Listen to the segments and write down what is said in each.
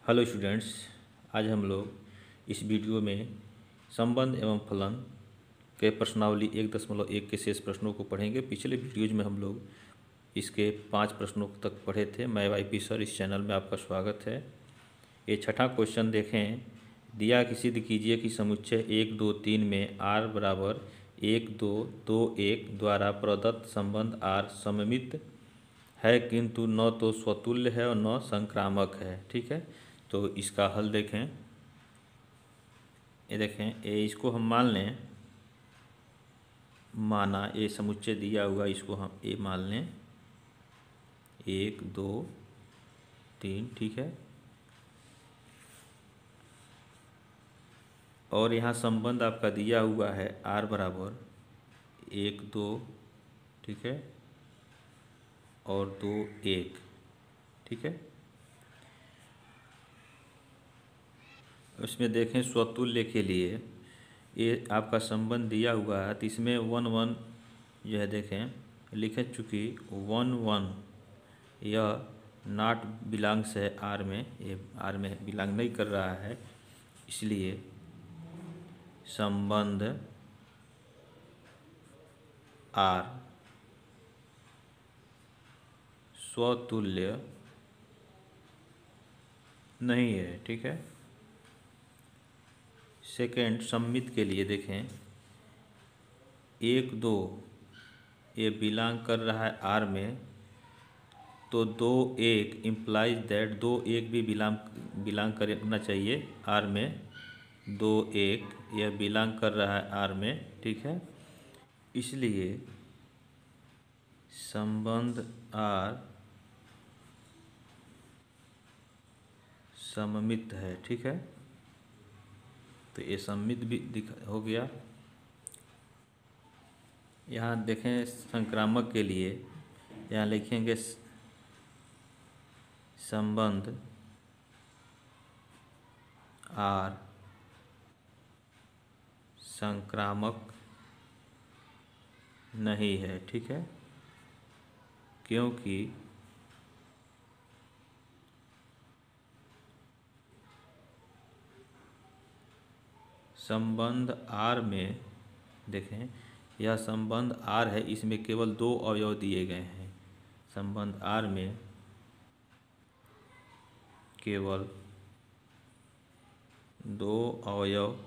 Hello students, आज हम लोग इस वीडियो में संबंध एवं फलन के प्रश्नावली 1.1 के शेष प्रश्नों को पढ़ेंगे। पिछले वीडियोज में हम लोग इसके 5 प्रश्नों तक पढ़े थे। मैं वाईपी सर, इस चैनल में आपका स्वागत है। ये छठा क्वेश्चन देखें। दिया कि सिद्ध कीजिए कि समुच्चय 1, 2, 3 में r बराबर 1, 2, 2, 1 द्वारा प्रदत्त संबंध r सममित है, किंतु न तो स्वतुल्य है और न संक्रामक है। ठीक है, तो इसका हल देखें। ये देखें, ये इसको हम मान लें, माना ये समुच्चय दिया हुआ, इसको हम ये मान लें 1, 2, 3। ठीक है, और यहाँ संबंध आपका दिया हुआ है r बराबर 1, 2, ठीक है, और 2, 1। ठीक है, इसमें देखें स्वतुल्य के लिए ये आपका संबंध दिया हुआ है, तो इसमें 1, 1 जो है देखें लिखे, चूँकि 1, 1 यह नॉट बिलोंग्स है आर में, ये आर में बिलोंग नहीं कर रहा है, इसलिए संबंध आर स्वतुल्य नहीं है। ठीक है, सेकेंड सममित के लिए देखें 1, 2 ये बिलोंग कर रहा है आर में, तो 2, 1 इम्प्लाइज दैट 2, 1 भी बिलोंग करना चाहिए आर में। 2, 1 यह बिलोंग कर रहा है आर में। ठीक है, इसलिए संबंध आर सममित है। ठीक है, तो ये सममित भी हो गया। यहाँ देखें संक्रामक के लिए, यहाँ लिखेंगे संबंध आर संक्रामक नहीं है। ठीक है, क्योंकि संबंध आर में देखें, यह संबंध आर है, इसमें केवल 2 अवयव दिए गए हैं। संबंध आर में केवल 2 अवयव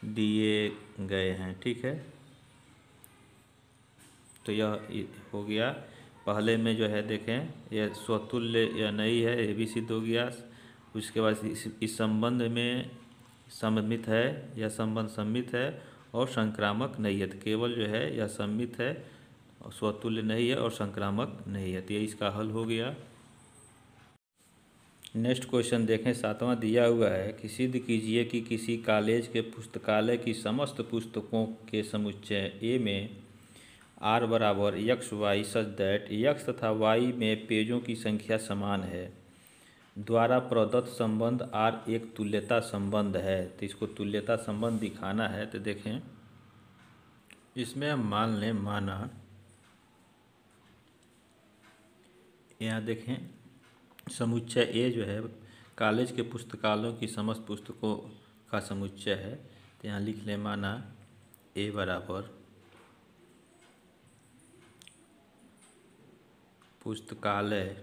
दिए गए हैं। ठीक है, तो यह हो गया। पहले में जो है देखें, यह स्वतुल्य या नहीं है, ये भी सिद्ध हो गया। उसके बाद इस संबंध में सममित है, यह संबंध सममित है और संक्रामक नहीं है। तो केवल जो है यह सममित है, स्वतुल्य नहीं है और संक्रामक नहीं है, तो ये इसका हल हो गया। नेक्स्ट क्वेश्चन देखें, 7वां दिया हुआ है कि सिद्ध कीजिए कि किसी कॉलेज के पुस्तकालय की समस्त पुस्तकों के समुच्चय ए में r बराबर x, y such that x तथा y में पेजों की संख्या समान है द्वारा प्रदत्त संबंध r एक तुल्यता संबंध है। तो इसको तुल्यता संबंध दिखाना है। तो देखें, इसमें हम मान लें, माना यहाँ देखें समुच्चय ए जो है कॉलेज के पुस्तकालयों की समस्त पुस्तकों का समुच्चय है। तो यहाँ लिख लें, माना ए बराबर पुस्तकालय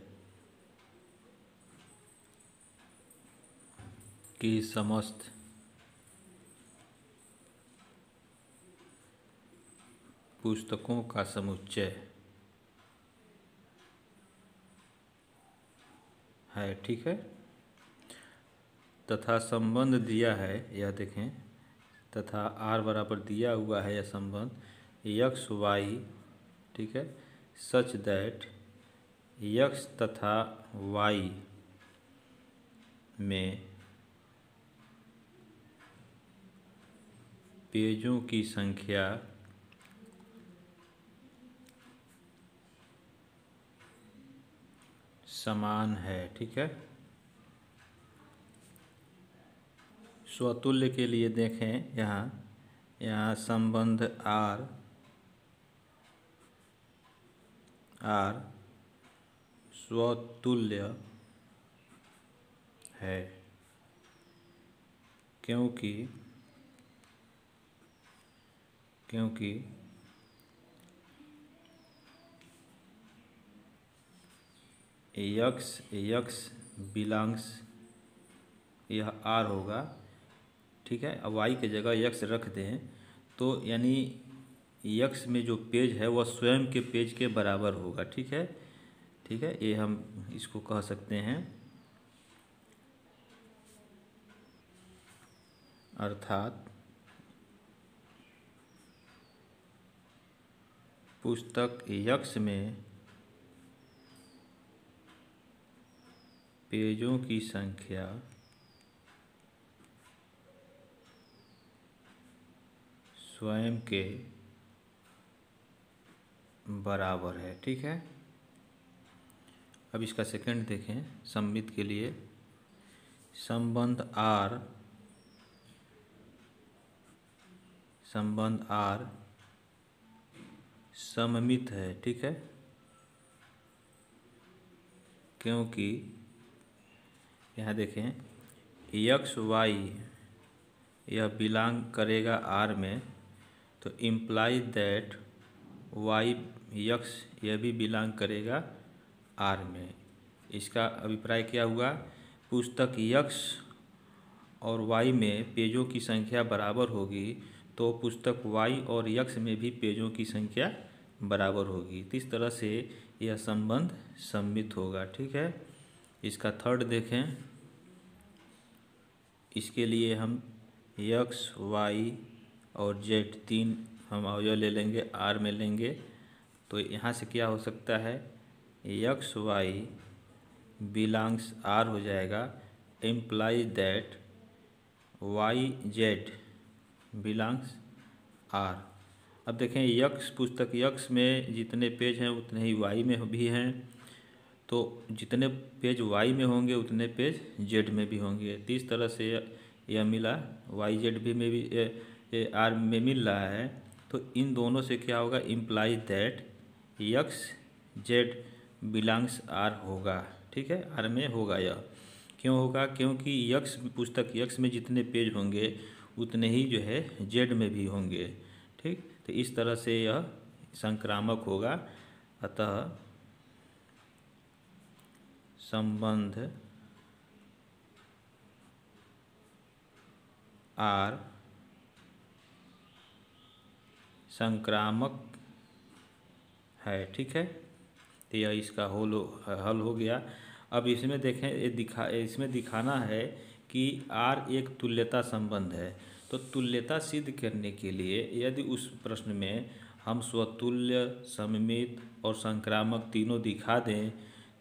की समस्त पुस्तकों का समुच्चय है। ठीक है, तथा संबंध दिया है, यह देखें, तथा r बराबर दिया हुआ है यह संबंध x, y, ठीक है, सच दैट x तथा y में पेजों की संख्या समान है। ठीक है, स्वतुल्य के लिए देखें, यहाँ संबंध आर स्वतुल्य है, क्योंकि यक्स बिलोंग्स, यह आर होगा, ठीक है। अब वाई की जगह यक्स रख दें तो यानी यक्स में जो पेज है वह स्वयं के पेज के बराबर होगा, ठीक है, ठीक है। ये हम इसको कह सकते हैं, अर्थात पुस्तक यक्स में पेजों की संख्या स्वयं के बराबर है, ठीक है। अब इसका सेकंड देखें, सममित के लिए संबंध आर सममित है, ठीक है, क्योंकि यहाँ देखें यक्स वाई यह बिलोंग करेगा आर में, तो इम्प्लाई दैट वाई यक्स यह भी बिलोंग करेगा आर में। इसका अभिप्राय क्या हुआ, पुस्तक यक्स और वाई में पेजों की संख्या बराबर होगी तो पुस्तक वाई और यक्स में भी पेजों की संख्या बराबर होगी। तो इस तरह से यह संबंध सममित होगा, ठीक है। इसका थर्ड देखें, इसके लिए हम यक्स वाई और जेड तीन हम अवयव ले लेंगे, आर में लेंगे, तो यहाँ से क्या हो सकता है, यक्स वाई बिलोंग्स आर हो जाएगा, imply that Y Z belongs R. अब देखें यक्स, पुस्तक यक्स में जितने पेज हैं उतने ही वाई में भी हैं, तो जितने पेज वाई में होंगे उतने पेज जेड में भी होंगे। तो इस तरह से यह मिला, वाई जेड भी में भी आर में मिल रहा है, तो इन दोनों से क्या होगा, imply that x z belongs R होगा, ठीक है, आर में होगा। यह क्यों होगा, क्योंकि यक्स, पुस्तक यक्स में जितने पेज होंगे उतने ही जो है जेड में भी होंगे, ठीक। तो इस तरह से यह संक्रामक होगा। अतः संबंध आर संक्रामक है, ठीक है। तो यह इसका हल हो गया। अब इसमें देखें, इसमें दिखाना है कि आर एक तुल्यता संबंध है, तो तुल्यता सिद्ध करने के लिए यदि उस प्रश्न में हम स्वतुल्य, सममित और संक्रामक तीनों दिखा दें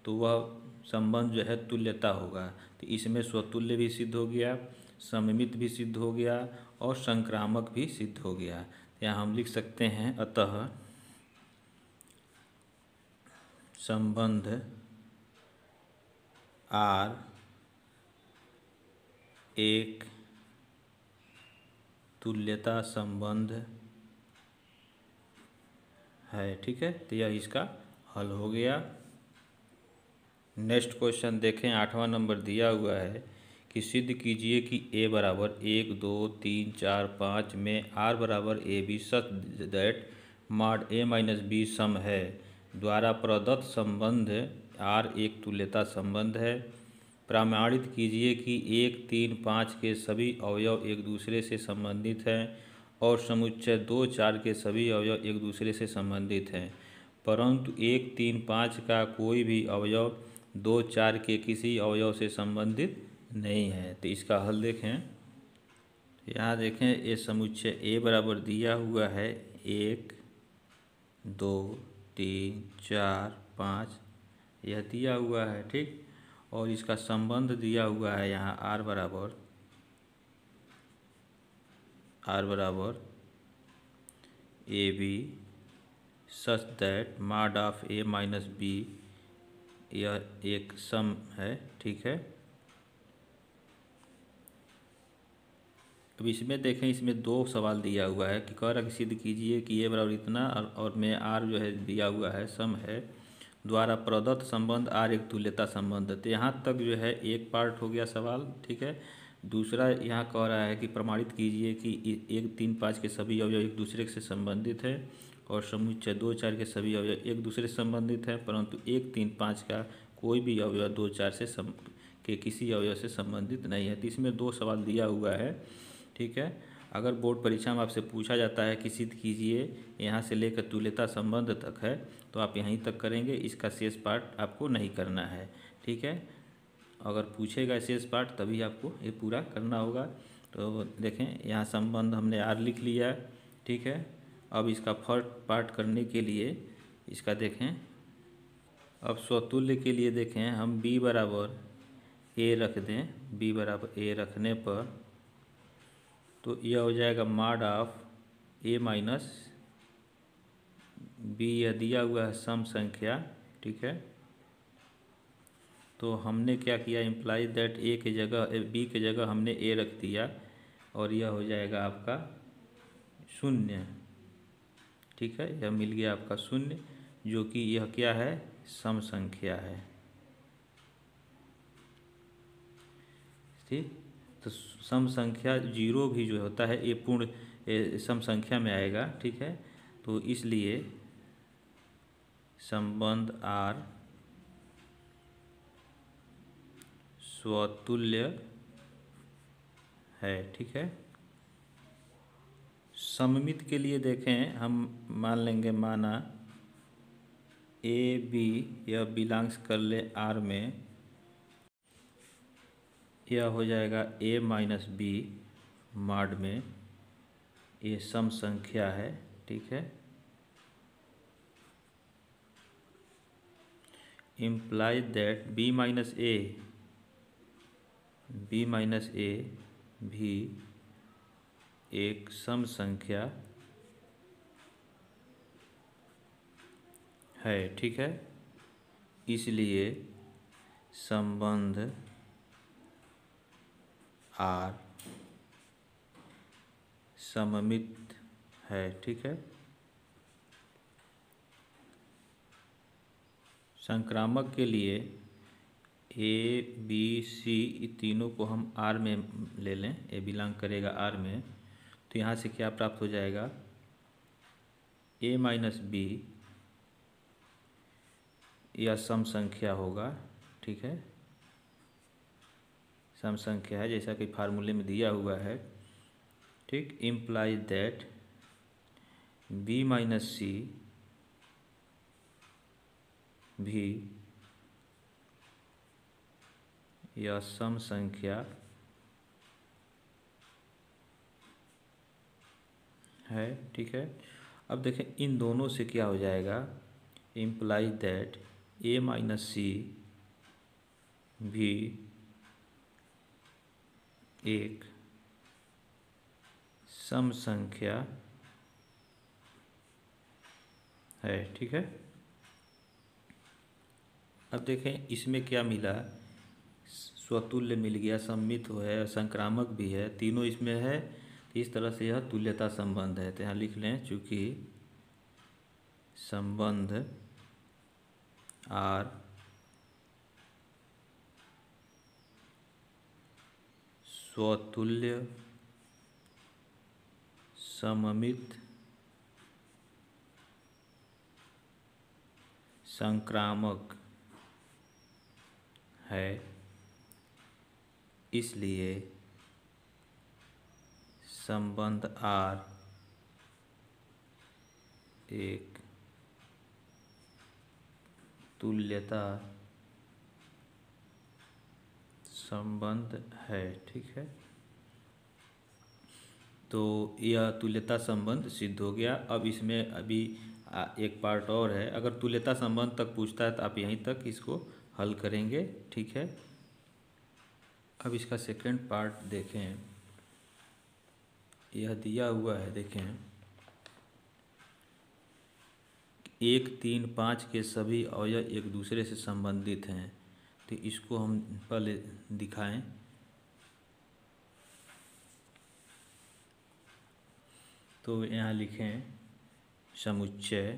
तो वह संबंध जो है तुल्यता होगा। तो इसमें स्वतुल्य भी सिद्ध हो गया, सममित भी सिद्ध हो गया और संक्रामक भी सिद्ध हो गया। यहाँ हम लिख सकते हैं, अतः संबंध आर एक तुल्यता संबंध है, ठीक है। तो यह इसका हल हो गया। नेक्स्ट क्वेश्चन देखें, 8वां नंबर दिया हुआ है कि सिद्ध कीजिए कि a बराबर 1 2 3 4 5 में r बराबर a B such that mod a minus b सम है द्वारा प्रदत्त संबंध r एक तुल्यता संबंध है। प्रमाणित कीजिए कि 1 3 5 के सभी अवयव एक दूसरे से संबंधित हैं और समुच्चय 2 4 के सभी अवयव एक दूसरे से संबंधित हैं, परंतु 1 3 5 का कोई भी अवयव 2 4 के किसी अवयव से संबंधित नहीं है। तो इसका हल देखें, यहाँ देखें, ये समुच्चय ए बराबर दिया हुआ है 1 2 3 4 5, यह दिया हुआ है, ठीक। और इसका संबंध दिया हुआ है यहाँ आर बराबर a B such that mod of A minus b, यह एक सम है, ठीक है। अब इसमें देखें, इसमें दो सवाल दिया हुआ है कि कह रहा कि सिद्ध कीजिए कि ए बराबर इतना और में आर जो है दिया हुआ है, सम है द्वारा प्रदत्त संबंध आर एक तुल्यता संबंध है। तो यहाँ तक जो है एक पार्ट हो गया सवाल, ठीक है। दूसरा यहाँ कह रहा है कि प्रमाणित कीजिए कि 1, 3, 5 के सभी अवयव एक दूसरे से संबंधित है और समुच्चय 2, 4 के सभी अवयव एक दूसरे से संबंधित है, परंतु 1, 3, 5 का कोई भी अवयव 2, 4 के किसी अवयव से संबंधित नहीं है। तो इसमें 2 सवाल दिया हुआ है, ठीक है। अगर बोर्ड परीक्षा में आपसे पूछा जाता है कि सिद्ध कीजिए, यहाँ से लेकर तुल्यता संबंध तक है, तो आप यहीं तक करेंगे, इसका शेष पार्ट आपको नहीं करना है, ठीक है। अगर पूछेगा शेष पार्ट तभी आपको ये पूरा करना होगा। तो देखें यहाँ संबंध हमने आर लिख लिया, ठीक है। अब इसका फर्स्ट पार्ट करने के लिए इसका देखें, अब स्वतुल्य के लिए देखें हम b बराबर a रख दें, b बराबर a रखने पर तो यह हो जाएगा mod of a minus b। यह दिया हुआ है सम संख्या, ठीक है। तो हमने क्या किया, इम्प्लाई दैट a के जगह b के जगह हमने a रख दिया और यह हो जाएगा आपका 0, ठीक है। यह मिल गया आपका 0, जो कि यह क्या है, सम संख्या है, ठीक। तो सम संख्या 0 भी जो होता है ये पूर्ण सम संख्या में आएगा, ठीक है। तो इसलिए संबंध आर स्वतुल्य है, ठीक है। सममित के लिए देखें हम मान लेंगे, माना ए बी यह बिलोंग्स कर ले आर में, यह हो जाएगा a माइनस बी मॉड में, ये सम संख्या है, ठीक है। इम्प्लाई दैट b माइनस ए भी एक सम संख्या है, ठीक है। इसलिए संबंध आर सममित है, ठीक है। संक्रामक के लिए ए बी सी तीनों को हम आर में ले लें, ए बिलोंग करेगा आर में, तो यहाँ से क्या प्राप्त हो जाएगा, ए माइनस बी यह सम संख्या होगा, ठीक है। सम संख्या है जैसा कि फार्मूले में दिया हुआ है, ठीक। Imply that B minus C भी यह सम संख्या है, ठीक है। अब देखें इन दोनों से क्या हो जाएगा, imply that A minus C भी एक सम संख्या है, ठीक है। अब देखें इसमें क्या मिला, स्वतुल्य मिल गया, सममित है, संक्रामक भी है, तीनों इसमें है। इस तरह से यह तुल्यता संबंध है। तो यहाँ लिख लें, चूँकि संबंध आर स्वतुल्य सममित संक्रामक है, इसलिए संबंध आर एक तुल्यता संबंध है, ठीक है। तो यह तुल्यता संबंध सिद्ध हो गया। अब इसमें अभी एक पार्ट और है, अगर तुल्यता संबंध तक पूछता है तो आप यहीं तक इसको हल करेंगे, ठीक है। अब इसका सेकंड पार्ट देखें, यह दिया हुआ है, देखें 1, 3, 5 के सभी अवयव एक दूसरे से संबंधित हैं। तो इसको हम पहले दिखाएं। तो यहाँ लिखें समुच्चय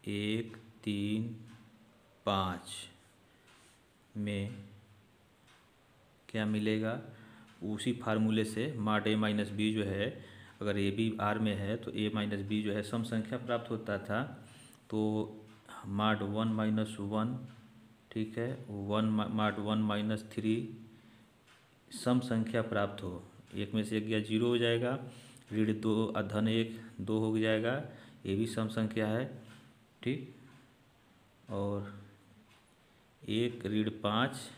1 3 5 में क्या मिलेगा, उसी फार्मूले से माड ए माइनस बी जो है, अगर ए बी आर में है तो ए माइनस बी जो है सम संख्या प्राप्त होता था। तो माड 1 माइनस 1, ठीक है, माड 1 माइनस 3 सम संख्या प्राप्त हो, एक में से एक गया जीरो हो जाएगा, ऋण 2 धन 1 2 हो जाएगा, ये भी सम संख्या है, ठीक। और 1 ऋण 5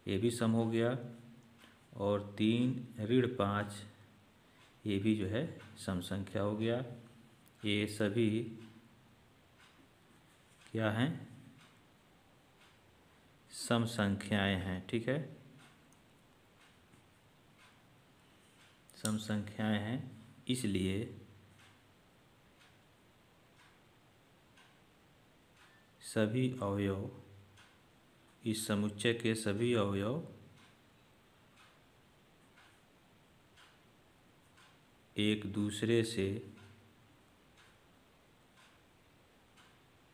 ये भी सम हो गया, और 3 ऋण 5 ये भी जो है सम संख्या हो गया। ये सभी क्या हैं, सम संख्याएं हैं, ठीक है, सम संख्याएं हैं। इसलिए सभी अवयव, इस समुच्चय के सभी अवयव एक दूसरे से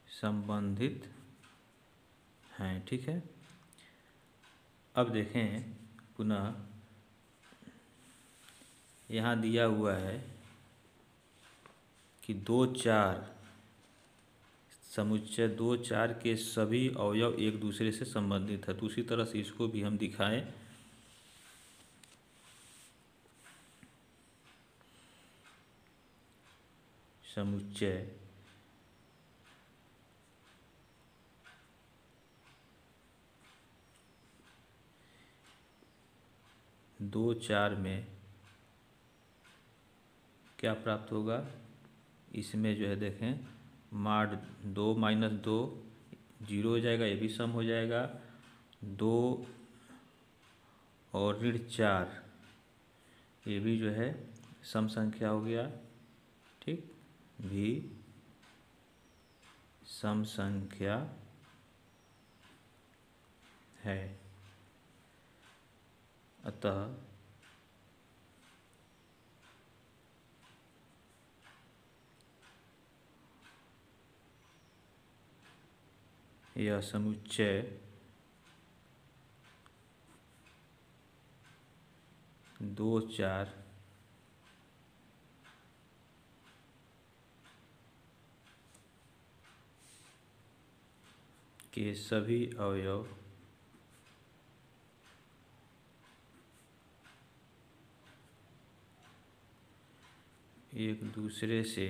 संबंधित हैं, ठीक है। अब देखें पुनः, यहाँ दिया हुआ है कि 2 4 समुच्चय 2 4 के सभी अवयव एक दूसरे से संबंधित है। तो उसी तरह से इसको भी हम दिखाएं। समुच्चय 2 4 में क्या प्राप्त होगा, इसमें जो है देखें, माड 2 माइनस 2 जीरो हो जाएगा, ये भी सम हो जाएगा, 2 और ऋण 4 ये भी जो है सम संख्या हो गया, ठीक, भी सम संख्या है। अतः यह समुच्चय 2 4 के सभी अवयव एक दूसरे से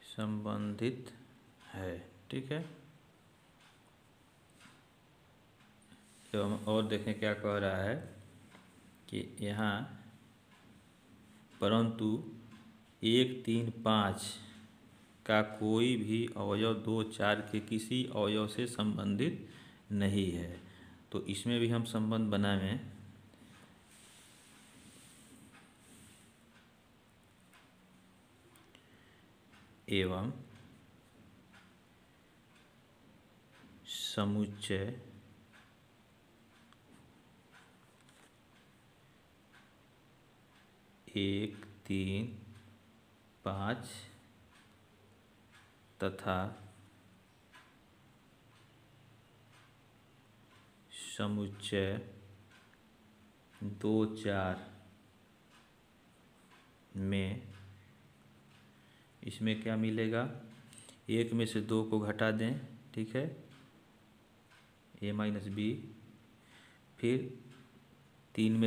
संबंधित है, ठीक है। तो हम और देखें क्या कह रहा है कि यहाँ परंतु 1 3 5 का कोई भी अवयव 2 4 के किसी अवयव से संबंधित नहीं है। तो इसमें भी हम संबंध बनाएं, एवं समुच्चय 1 3 5 तथा समुच्चय 2 4 में इसमें क्या मिलेगा, 1 में से 2 को घटा दें, ठीक है, ए माइनस बी, फिर 3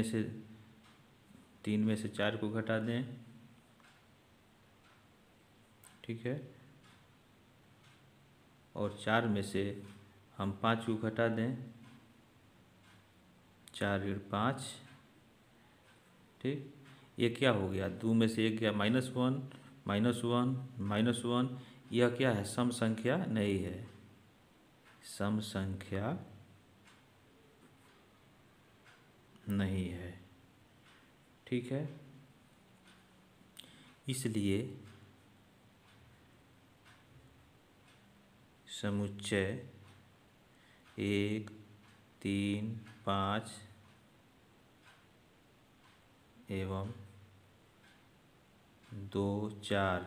में से 4 को घटा दें, ठीक है, और 4 में से हम 5 को घटा दें, 4 ऋण 5, ठीक। ये क्या हो गया, 2 में से 1 गया -1 -1 -1, यह क्या है, सम संख्या नहीं है, सम संख्या नहीं है, ठीक है। इसलिए समुच्चय 1 3 5 एवं 2 4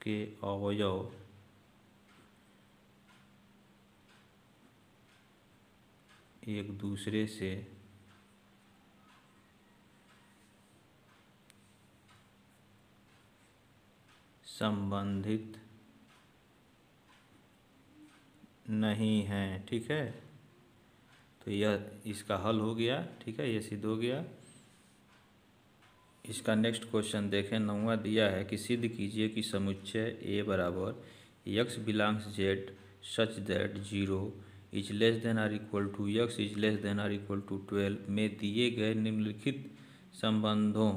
के अवयव एक दूसरे से संबंधित नहीं हैं। ठीक है, तो यह इसका हल हो गया। ठीक है, यह सिद्ध हो गया। इसका नेक्स्ट क्वेश्चन देखें, 9वां दिया है कि सिद्ध कीजिए कि समुच्चय ए बराबर x belongs z such that 0 is less than or equal to x is less than or equal to 12 में दिए गए निम्नलिखित संबंधों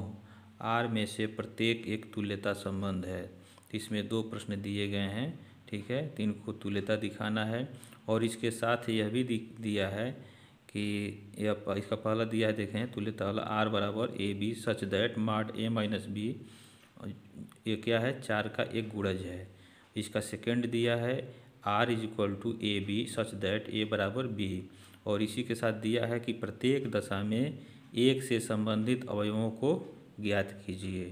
R में से प्रत्येक एक तुल्यता संबंध है। तो इसमें 2 प्रश्न दिए गए हैं। ठीक है, तो इनको तुल्यता दिखाना है और इसके साथ यह भी दिया है कि यह इसका पहला दिया है, देखें तुल्यता वाला R बराबर a B such that mod a minus B, ये क्या है 4 का एक गुणज है। इसका सेकंड दिया है R is equal to A B such that A बराबर बी, और इसी के साथ दिया है कि प्रत्येक दशा में एक से संबंधित अवयवों को ज्ञात कीजिए।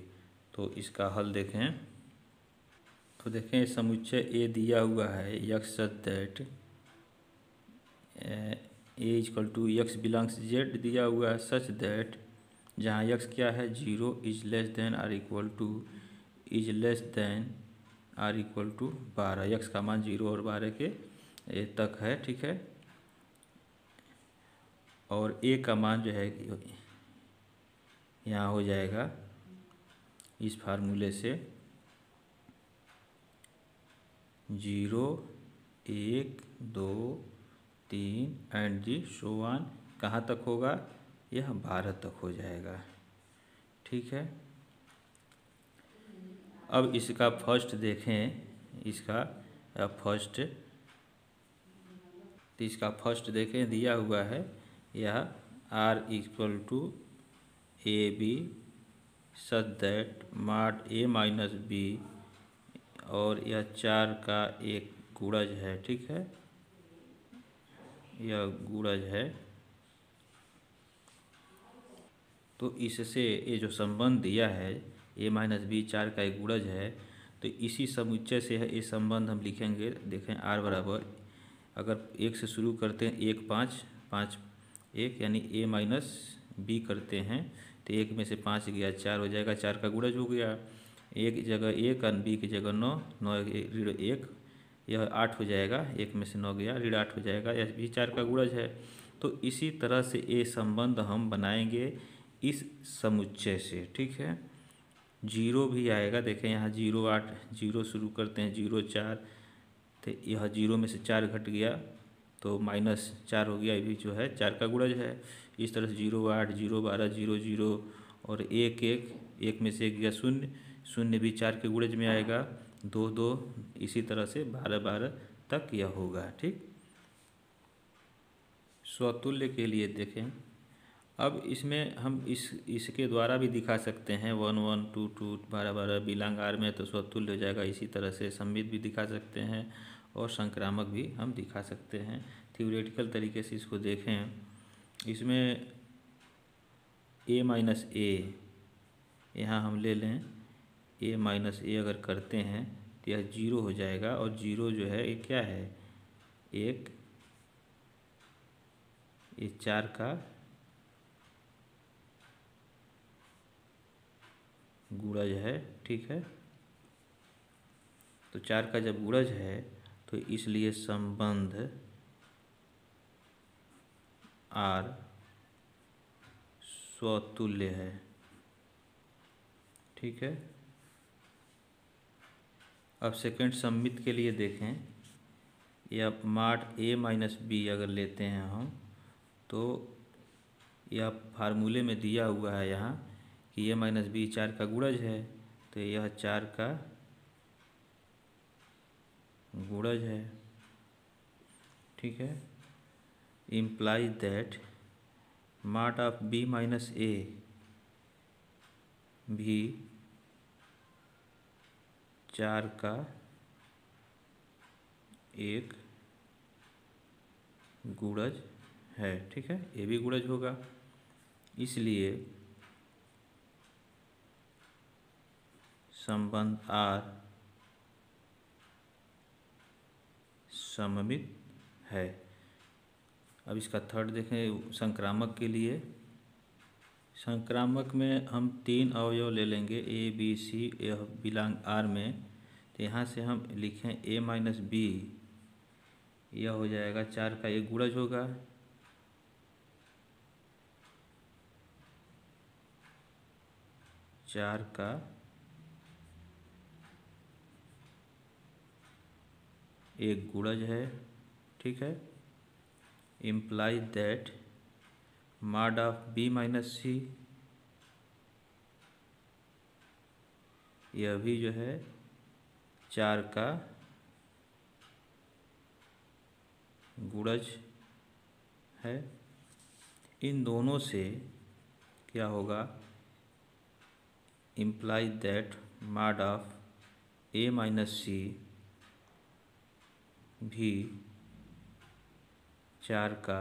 तो इसका हल देखें, तो देखें समुच्चय ए दिया हुआ है x such that A equal to x belongs Z दिया हुआ है सच दैट जहाँ x क्या है 0 is less than or equal to is less than or equal to 12, x का मान 0 और 12 के तक है। ठीक है, और a का मान जो है यहाँ हो जाएगा इस फार्मूले से 0 1 2 3 एंड जी सो ऑन, कहाँ तक होगा, यह 12 तक हो जाएगा। ठीक है, अब इसका फर्स्ट देखें, इसका फर्स्ट, तो इसका फर्स्ट देखें दिया हुआ है यह R equal to A B such that mod a minus B, और यह 4 का एक गुणज है। ठीक है, यह गुणज है। तो इससे ये जो संबंध दिया है ए माइनस बी 4 का एक गुणज है, तो इसी समुच्चय से है ये संबंध हम लिखेंगे। देखें R बराबर, अगर 1 से शुरू करते हैं 1 5 5 1 यानी ए माइनस बी करते हैं तो 1 में से 5 गया 4 हो जाएगा, 4 का गुणज हो गया। एक जगह 1 और बी की जगह 9 9 ऋण 1, यह 8 हो जाएगा, 1 में से 9 गया ऋण 8 हो जाएगा, यह भी 4 का गुणज है। तो इसी तरह से ये संबंध हम बनाएंगे इस समुच्चय से। ठीक है, 0 भी आएगा, देखें यहाँ 0 8 0 शुरू करते हैं 0 4, तो यह 0 में से 4 घट गया तो -4 हो गया, ये भी जो है 4 का गुणज है। इस तरह से 0 8 0 12 0 0 और 1 1, 1 में से 1 गया 0, 0 भी 4 के गुणज में आएगा 2 2, इसी तरह से 12 12 तक यह होगा। ठीक, स्वतुल्य के लिए देखें, अब इसमें हम इसके द्वारा भी दिखा सकते हैं 1 1 2 2 12 12 बिलोंग R में, तो स्वतुल्य हो जाएगा। इसी तरह से सममित भी दिखा सकते हैं और संक्रामक भी हम दिखा सकते हैं। थ्योरेटिकल तरीके से इसको देखें, इसमें a माइनस ए यहाँ हम ले लें, a माइनस ए अगर करते हैं तो यह 0 हो जाएगा, और 0 जो है ये क्या है, एक ये 4 का गुणज है। ठीक है, तो 4 का जब गुणज है तो इसलिए संबंध R स्वतुल्य है। ठीक है, अब सेकंड सममित के लिए देखें, या माड ए माइनस बी अगर लेते हैं हम, तो यह फार्मूले में दिया हुआ है यहाँ कि ए माइनस बी 4 का गुणज है, तो यह 4 का गुणज है। ठीक है, इम्प्लाइज दैट माड ऑफ बी माइनस ए भी 4 का एक गुणज है। ठीक है, ये भी गुणज होगा, इसलिए संबंध आर सममित है। अब इसका थर्ड देखें संक्रामक के लिए। संक्रामक में हम 3 अवयव ले लेंगे ए बी सी, यह बिलोंग आर में। तो यहाँ से हम लिखें a माइनस बी, यह हो जाएगा 4 का एक गुणज होगा। चार का एक गुणज है, ठीक है। Imply that mod of B minus C, यह भी जो है 4 का गुणज है। इन दोनों से क्या होगा, imply that mod of A minus C भी 4 का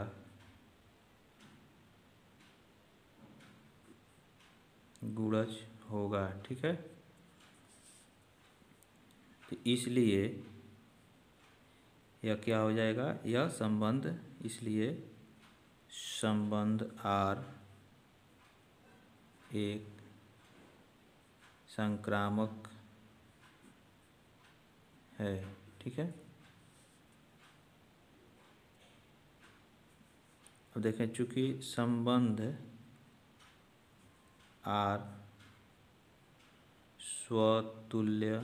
गुणज होगा, ठीक है। तो इसलिए यह क्या हो जाएगा, यह संबंध, इसलिए संबंध आर एक संक्रामक है, ठीक है। अब देखें, चूंकि संबंध आर स्वतुल्य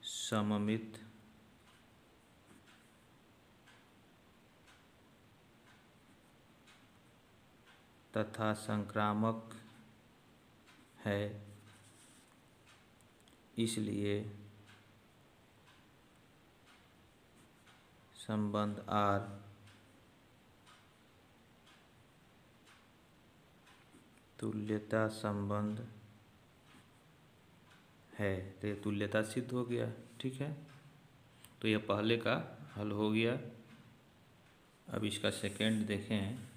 सममित तथा संक्रामक है, इसलिए संबंध आर तुल्यता संबंध है। तो ये तुल्यता सिद्ध हो गया, ठीक है। तो यह पहले का हल हो गया। अब इसका सेकेंड देखें।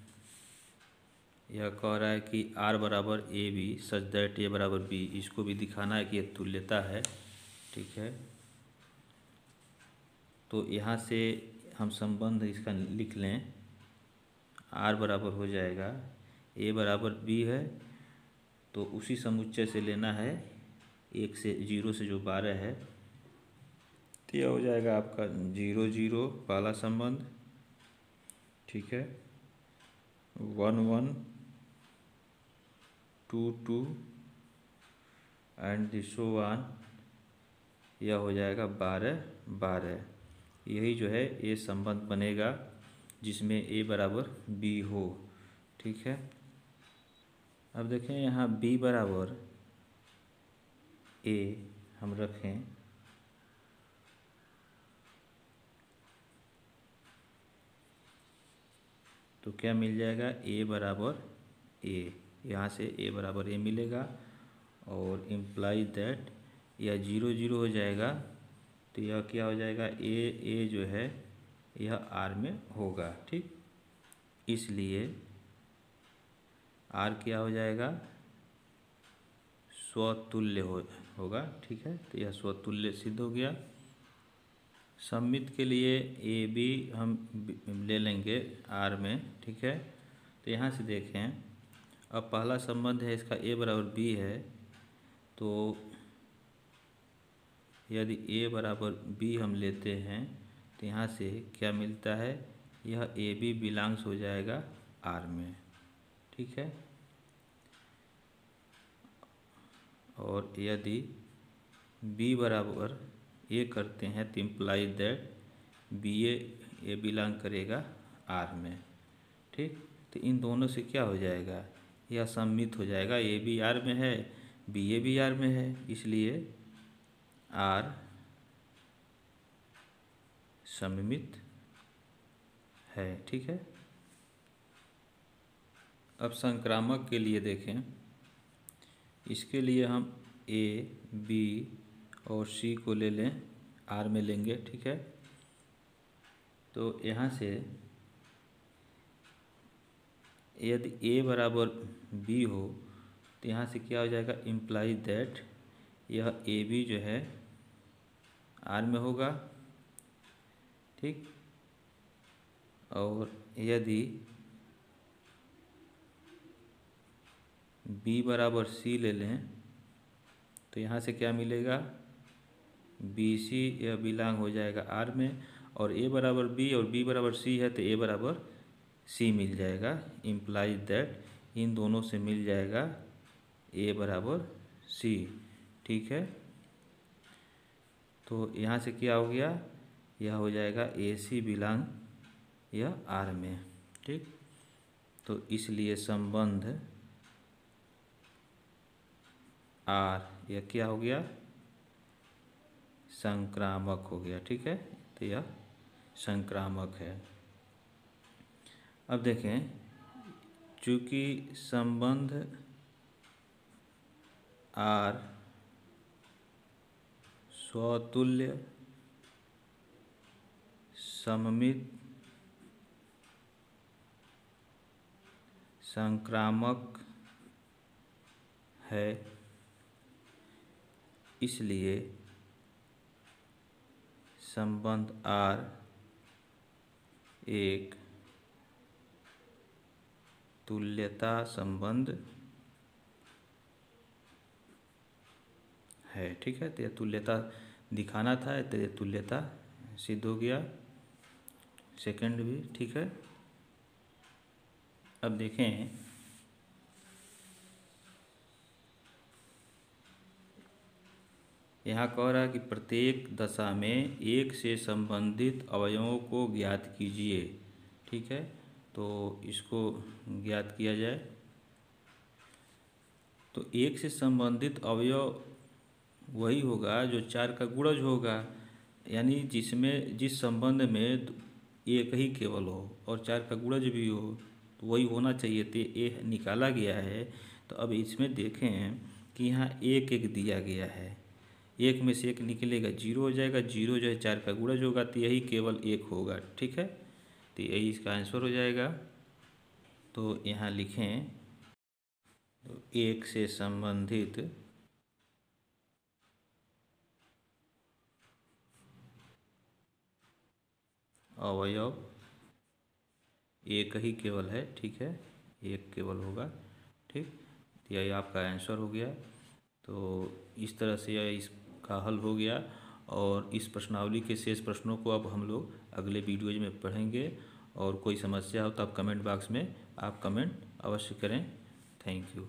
यह कह रहा है कि आर बराबर a B such that A बराबर बी, इसको भी दिखाना है कि यह तुल्यता है, ठीक है। तो यहाँ से हम संबंध इसका लिख लें। आर बराबर हो जाएगा, ए बराबर बी है तो उसी समुच्चय से लेना है, 1 से 0 से जो 12 है, तो यह हो जाएगा आपका 0 0 पहला संबंध, ठीक है। 1 1 2 2 एंड सो ऑन, यह हो जाएगा 12 12। यही जो है ये संबंध बनेगा जिसमें a बराबर b हो, ठीक है। अब देखें यहाँ b बराबर a हम रखें, तो क्या मिल जाएगा, a बराबर a, यहाँ से a बराबर a मिलेगा। और इम्प्लाई दैट यह 0 0 हो जाएगा, तो यह क्या हो जाएगा, a जो है यह r में होगा, ठीक। इसलिए r क्या हो जाएगा, स्वतुल्य होगा, ठीक है। तो यह स्वतुल्य सिद्ध हो गया। सममित के लिए ए बी हम ले लेंगे आर में, ठीक है। तो यहाँ से देखें, अब पहला संबंध है इसका a बराबर b है, तो यदि a बराबर b हम लेते हैं तो यहाँ से क्या मिलता है, यह ए बी बिलोंग्स हो जाएगा आर में, ठीक है। और यदि b बराबर a करते हैं तो imply that b a belong करेगा आर में, ठीक। तो इन दोनों से क्या हो जाएगा, यह सममित हो जाएगा, ए बी आर में है, बी ए भी आर में है, इसलिए आर सममित है, ठीक है। अब संक्रामक के लिए देखें। इसके लिए हम ए बी और सी को ले लें, आर में लेंगे, ठीक है। तो यहाँ से यदि a बराबर b हो तो यहाँ से क्या हो जाएगा, इम्प्लाई दैट यह ए बी जो है आर में होगा, ठीक। और यदि बी बराबर सी ले लें तो यहाँ से क्या मिलेगा, बी सी यह बिलोंग हो जाएगा आर में, और ए बराबर बी और बी बराबर सी है तो ए बराबर सी मिल जाएगा। इम्प्लाइज दैट इन दोनों से मिल जाएगा ए बराबर सी, ठीक है। तो यहाँ से क्या हो गया, यह हो जाएगा ए सी बिलोंग यह आर में, ठीक। तो इसलिए संबंध आर यह क्या हो गया, संक्रामक हो गया, ठीक है। तो यह संक्रामक है। अब देखें, चूँकि संबंध आर स्वतुल्य सममित संक्रामक है, इसलिए संबंध आर एक तुल्यता संबंध है, ठीक है। तो यह तुल्यता दिखाना था, तो यह तुल्यता सिद्ध हो गया। सेकंड भी ठीक है। अब देखें, यहाँ कह रहा है कि प्रत्येक दशा में एक से संबंधित अवयवों को ज्ञात कीजिए, ठीक है। तो इसको ज्ञात किया जाए। तो एक से संबंधित अवयव वही होगा जो चार का गुणज होगा, यानी जिस संबंध में एक ही केवल हो और चार का गुणज भी हो, तो वही होना चाहिए। तो ये निकाला गया है। तो अब इसमें देखें कि यहाँ एक एक दिया गया है, एक में से एक निकलेगा, जीरो हो जाएगा। जीरो जो है चार का गुणज होगा, तो यही केवल एक होगा, ठीक है। तो यही इसका आंसर हो जाएगा। तो यहाँ लिखें, तो एक से संबंधित अवयव एक ही केवल है, ठीक है, एक केवल होगा, ठीक। यही आपका आंसर हो गया। तो इस तरह से यह इसका हल हो गया। और इस प्रश्नावली के शेष प्रश्नों को अब हम लोग अगले वीडियोज में पढ़ेंगे। और कोई समस्या हो तो आप कमेंट बॉक्स में आप कमेंट अवश्य करें। Thank you.